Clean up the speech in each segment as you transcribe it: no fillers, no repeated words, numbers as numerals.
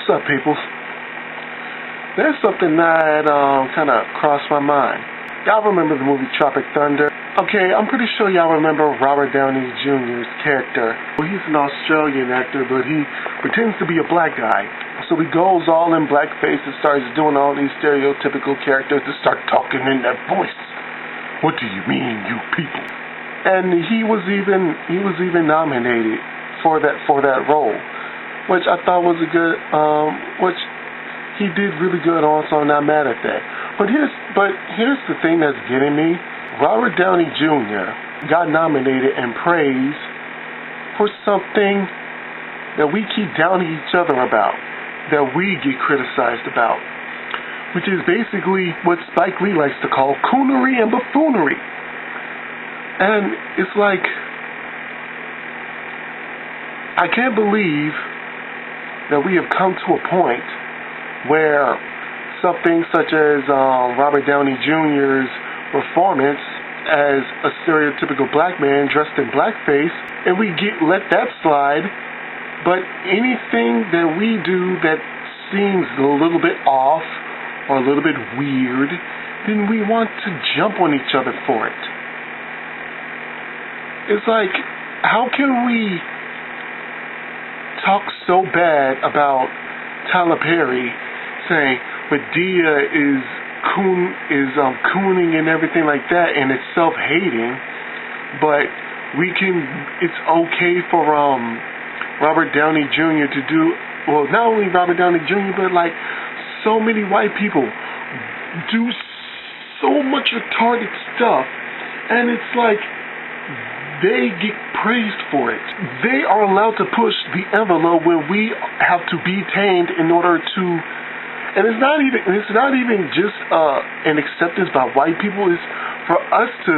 What's up, people? There's something that kind of crossed my mind. Y'all remember the movie Tropic Thunder? Okay, I'm pretty sure y'all remember Robert Downey Jr.'s character. Well, he's an Australian actor, but he pretends to be a black guy. So he goes all in blackface and starts doing all these stereotypical characters to start talking in that voice. What do you mean, you people? And he was even nominated for that role, which I thought was a good, which he did really good on, so I'm not mad at that. But here's the thing that's getting me. Robert Downey Jr. got nominated and praised for something that we keep downing each other about, that we get criticized about, which is basically what Spike Lee likes to call Coonery and Buffoonery. And it's like, I can't believe that we have come to a point where something such as Robert Downey Jr.'s performance as a stereotypical black man dressed in blackface, and we let that slide. But anything that we do that seems a little bit off or a little bit weird, then we want to jump on each other for it. It's like, how can we talk so bad about Tyler Perry, saying Madea is cooning and everything like that, and it's self-hating, but it's okay for Robert Downey Jr. to do, well, not only Robert Downey Jr., but like so many white people do so much retarded stuff, and it's like they get praised for it. They are allowed to push the envelope where we have to be tamed in order to, and it's not even just an acceptance by white people. It's for us to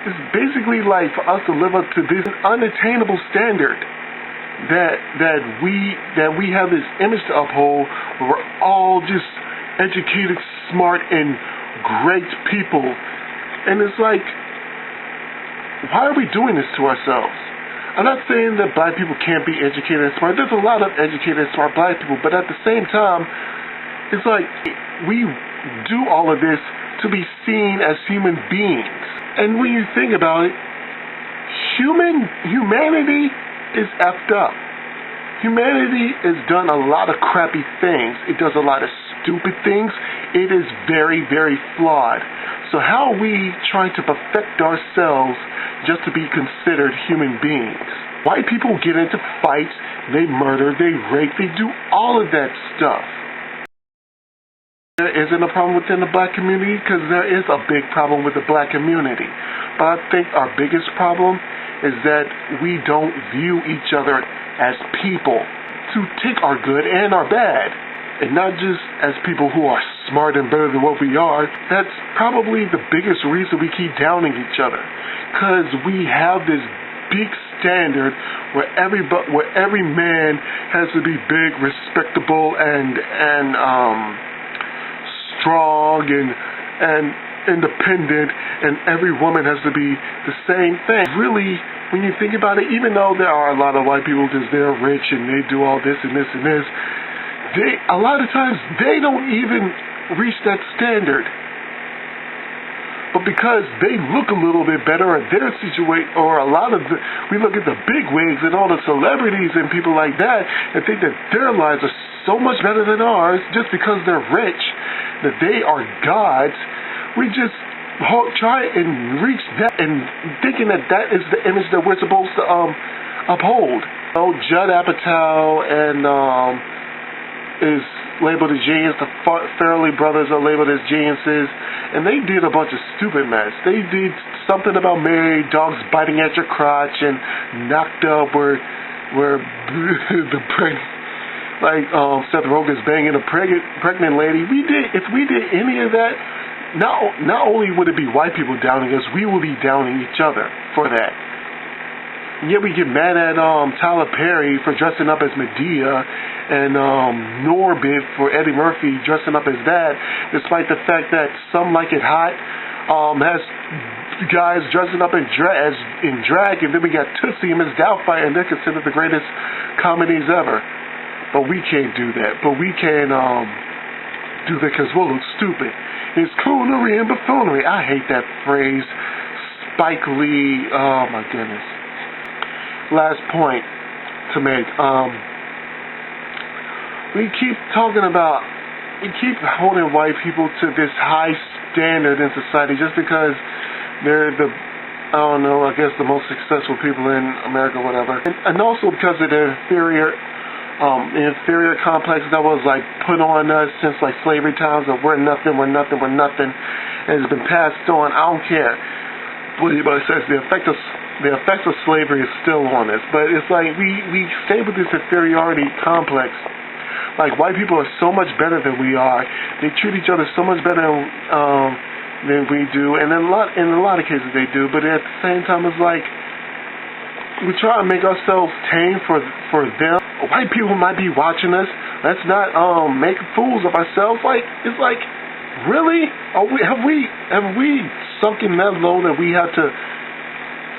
it's basically like for us to live up to this unattainable standard that we have this image to uphold, where we're all just educated, smart, and great people. And it's like, why are we doing this to ourselves? I'm not saying that black people can't be educated and smart. There's a lot of educated and smart black people, but at the same time, it's like we do all of this to be seen as human beings. And when you think about it, humanity is effed up. Humanity has done a lot of crappy things. It does a lot of stupid things. It is very, very flawed. So how are we trying to perfect ourselves just to be considered human beings? White people get into fights, they murder, they rape, they do all of that stuff. There isn't a problem within the black community, because there is a big problem with the black community. But I think our biggest problem is that we don't view each other as people to take our good and our bad, and not just as people who are smart and better than what we are. That's probably the biggest reason we keep downing each other, because we have this big standard where every man has to be big, respectable, and strong and independent, and every woman has to be the same thing. Really, when you think about it, even though there are a lot of white people because they're rich and they do all this and this and this, a lot of times they don't even reach that standard. But because they look a little bit better at their situation, or we look at the big wigs and all the celebrities and people like that and think that their lives are so much better than ours just because they're rich, that they are gods. We just try and reach that, and thinking that is the image that we're supposed to uphold. Judd Apatow and is labeled as genius. The Farrelly brothers are labeled as geniuses, and they did a bunch of stupid mess. They did something about married dogs biting at your crotch, and knocked up where the Seth Rogen's banging a pregnant lady. If we did any of that, not only would it be white people downing us, we will be downing each other for that. And yet we get mad at Tyler Perry for dressing up as Madea, and Norbit for Eddie Murphy dressing up as that, despite the fact that Some Like It Hot has guys dressing up in drag, and then we got Tootsie and Miss Doubtfire, and they're considered the greatest comedies ever. But we can't do that. But we can do that because we'll look stupid. It's Coonery and Buffoonery. I hate that phrase. Spike Lee. Oh my goodness. Last point to make. We keep holding white people to this high standard in society just because they're I guess the most successful people in America, whatever. And also because of the inferior complex that was like put on us since like slavery times of we're nothing, and it's been passed on. I don't care what anybody says. The effects of slavery is still on us, but it's like we stay with this inferiority complex. Like white people are so much better than we are. They treat each other so much better than we do, and in a lot of cases they do. But at the same time, it's like we try to make ourselves tame for them. White people might be watching us. Let's not make fools of ourselves. Like it's like, really? Have we sunken that low that we have to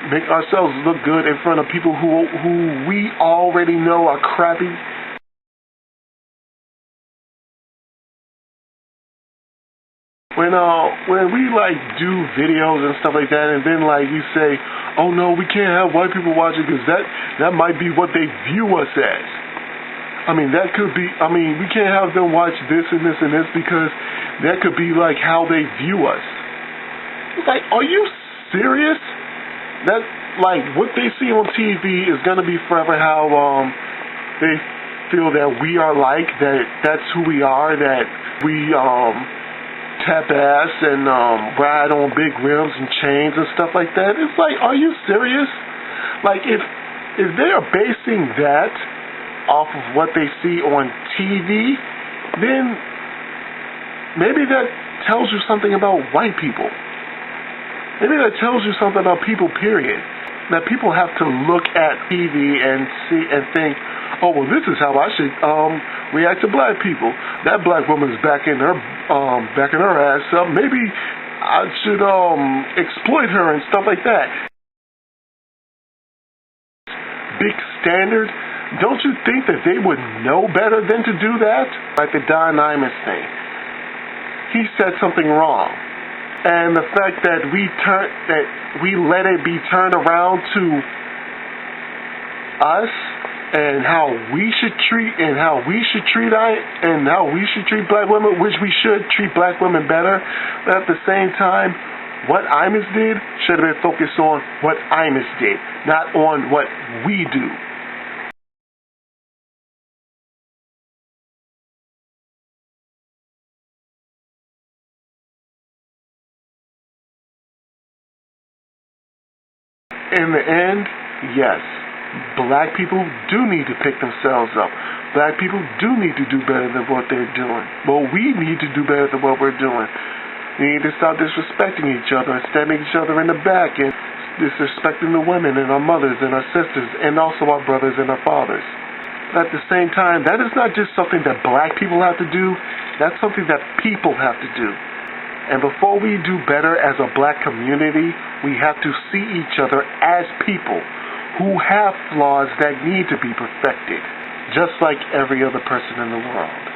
make ourselves look good in front of people who we already know are crappy? When we like do videos and stuff like that, and then like we say, oh no, we can't have white people watching because that might be what they view us as. I mean, that could be. I mean, we can't have them watch this and this and this because that could be like how they view us. It's like, are you serious? That like what they see on TV is gonna be forever how they feel that we are like that. That's who we are. That we tap ass and ride on big rims and chains and stuff like that. It's like, are you serious? Like if they are basing that off of what they see on TV, then maybe that tells you something about white people. Maybe that tells you something about people, period. That people have to look at TV and see and think, oh well, this is how I should react to black people. That black woman's backing her ass up. Maybe I should exploit her and stuff like that. Big standard. Don't you think that they would know better than to do that? Like the Imus thing. He said something wrong. And the fact that we let it be turned around to us and how we should treat black women, which we should treat black women better, but at the same time, what Imus did should have been focused on what Imus did, not on what we do. In the end, yes, black people do need to pick themselves up. Black people do need to do better than what they're doing. But we need to do better than what we're doing. We need to stop disrespecting each other and stabbing each other in the back and disrespecting the women and our mothers and our sisters and also our brothers and our fathers. But at the same time, that is not just something that black people have to do. That's something that people have to do. And before we do better as a black community, we have to see each other as people who have flaws that need to be perfected, just like every other person in the world.